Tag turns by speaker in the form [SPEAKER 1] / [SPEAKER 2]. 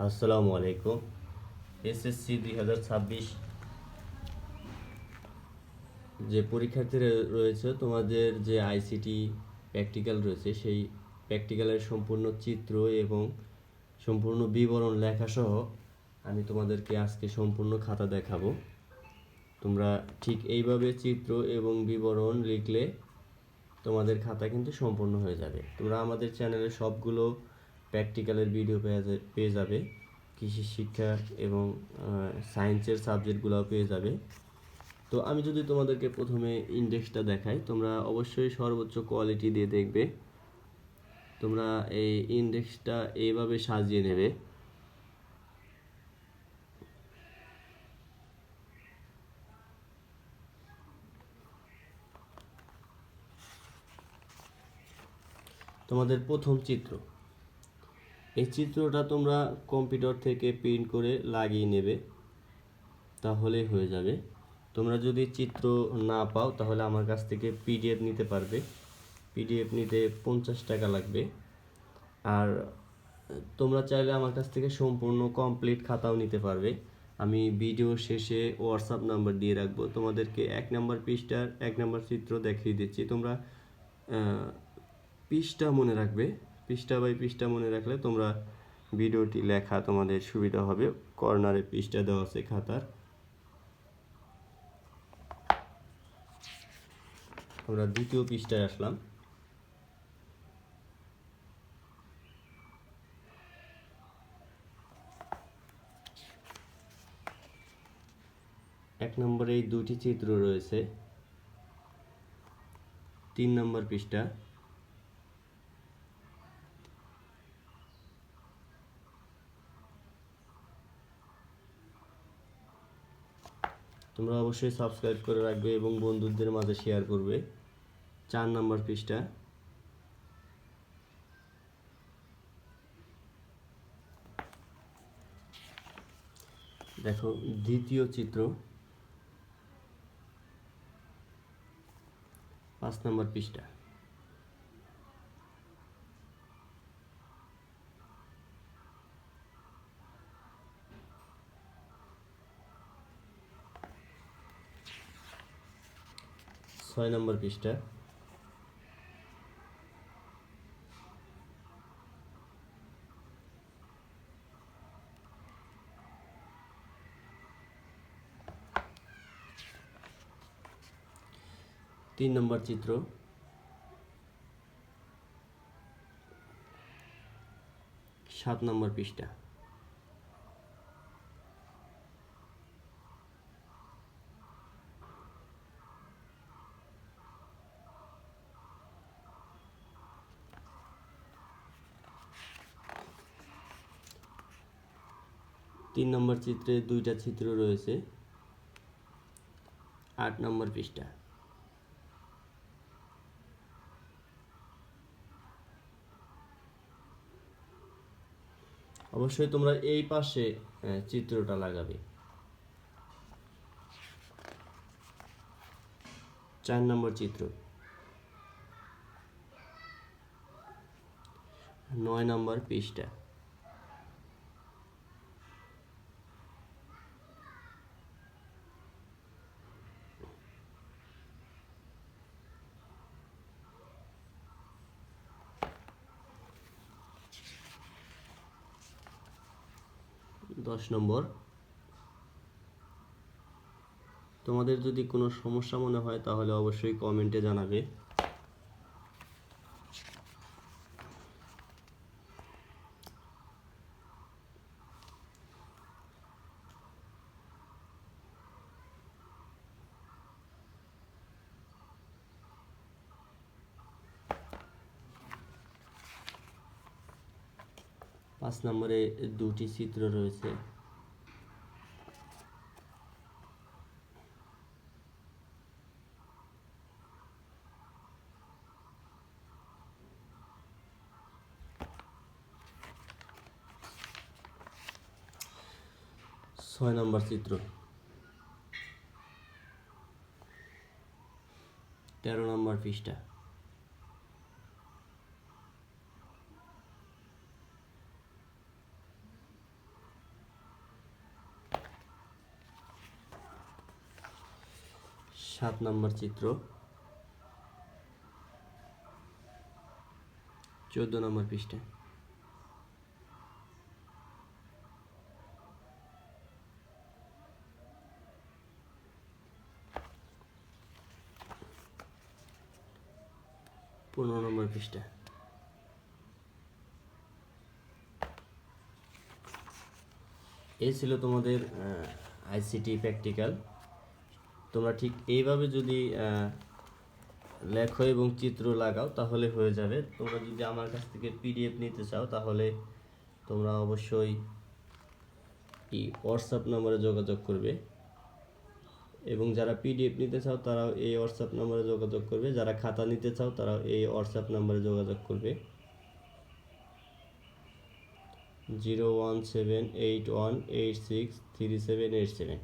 [SPEAKER 1] আসসালামু আলাইকুম। এসএসসি 2026 যে পরীক্ষার্থীরা রয়েছে, তোমাদের যে আইসিটি প্র্যাকটিক্যাল রয়েছে, সেই প্র্যাকটিক্যালের সম্পূর্ণ চিত্র এবং সম্পূর্ণ বিবরণ লেখাসহ আমি তোমাদেরকে আজকে সম্পূর্ণ খাতা দেখাবো। তোমরা ঠিক এইভাবে চিত্র এবং বিবরণ লিখলে তোমাদের খাতা কিন্তু সম্পূর্ণ হয়ে যাবে। তোমরা আমাদের চ্যানেলে সবগুলো প্র্যাকটিক্যালের ভিডিও পেয়ে যাবে। কৃষি শিক্ষা এবং সায়েন্সের সাবজেক্টগুলোও পেয়ে যাবে। তো আমি যদি তোমাদেরকে প্রথমে ইন্ডেক্সটা দেখাই, তোমরা অবশ্যই সর্বোচ্চ কোয়ালিটি দিয়ে দেখবে। তোমরা এই ইন্ডেক্সটা এইভাবে সাজিয়ে নেবে। তোমাদের প্রথম চিত্র, এই চিত্রটা তোমরা কম্পিউটার থেকে প্রিন্ট করে লাগিয়ে নেবে, তাহলেই হয়ে যাবে। তোমরা যদি চিত্র না পাও তাহলে আমার কাছ থেকে পিডিএফ নিতে পারবে। পিডিএফ নিতে 50 টাকা লাগবে। আর তোমরা চাইলে আমার কাছ থেকে সম্পূর্ণ কমপ্লিট খাতাও নিতে পারবে। আমি ভিডিও শেষে হোয়াটসঅ্যাপ নাম্বার দিয়ে রাখবো। তোমাদেরকে 1 নম্বর পৃষ্ঠার 1 নম্বর চিত্র দেখিয়ে দিচ্ছি। তোমরা পৃষ্ঠা মনে রাখবে। পৃষ্ঠা বাই পৃষ্ঠা মনে রাখলে তোমরা ভিডিওটি লেখা তোমাদের সুবিধা হবে। কর্নারে পৃষ্ঠা দেওয়া আছে খাতার। আমরা দ্বিতীয় পৃষ্ঠায় আসলাম। এক নম্বরে এই দুটি চিত্র রয়েছে। 3 নম্বর পৃষ্ঠা। তোমরা অবশ্যই সাবস্ক্রাইব করে রাখবে এবং বন্ধুদের মাঝে শেয়ার করবে। 4 নম্বর পৃষ্ঠা। দেখো দ্বিতীয় চিত্র। 5 নম্বর পৃষ্ঠা। ছয় নম্বর পৃষ্ঠা। তিন নম্বর চিত্র। 7 নম্বর পৃষ্ঠা। তিন নম্বর চিত্রে দুইটা চিত্র রয়েছে। 8 নম্বর পৃষ্ঠা। অবশ্যই তোমরা এই পাশে চিত্রটা লাগাবে। 4 নম্বর চিত্র। 9 নম্বর পৃষ্ঠা। দশ নম্বর। তোমাদের যদি কোনো সমস্যা মনে হয় তাহলে অবশ্যই কমেন্টে জানাবে। পাঁচ নম্বরে দুটি চিত্র রয়েছে। ছয় নম্বর চিত্র। 13 নম্বর পৃষ্ঠা। 7 নম্বর চিত্র, 14 নম্বর পৃষ্ঠা। পনেরো নম্বর পৃষ্ঠা। এই ছিল তোমাদের আইসিটি প্র্যাকটিক্যাল। তোমরা ঠিক এইভাবে যদি লেখো এবং চিত্র লাগাও তাহলে হয়ে যাবে। তোমরা যদি আমার কাছ থেকে পিডিএফ নিতে চাও তাহলে তোমরা অবশ্যই এই হোয়াটসঅ্যাপ নম্বরে যোগাযোগ করবে, এবং যারা পিডিএফ নিতে চাও তারাও এই হোয়াটসঅ্যাপ নম্বরে যোগাযোগ করবে, যারা খাতা নিতে চাও তারাও এই হোয়াটসঅ্যাপ নম্বরে যোগাযোগ করবে 01781863787।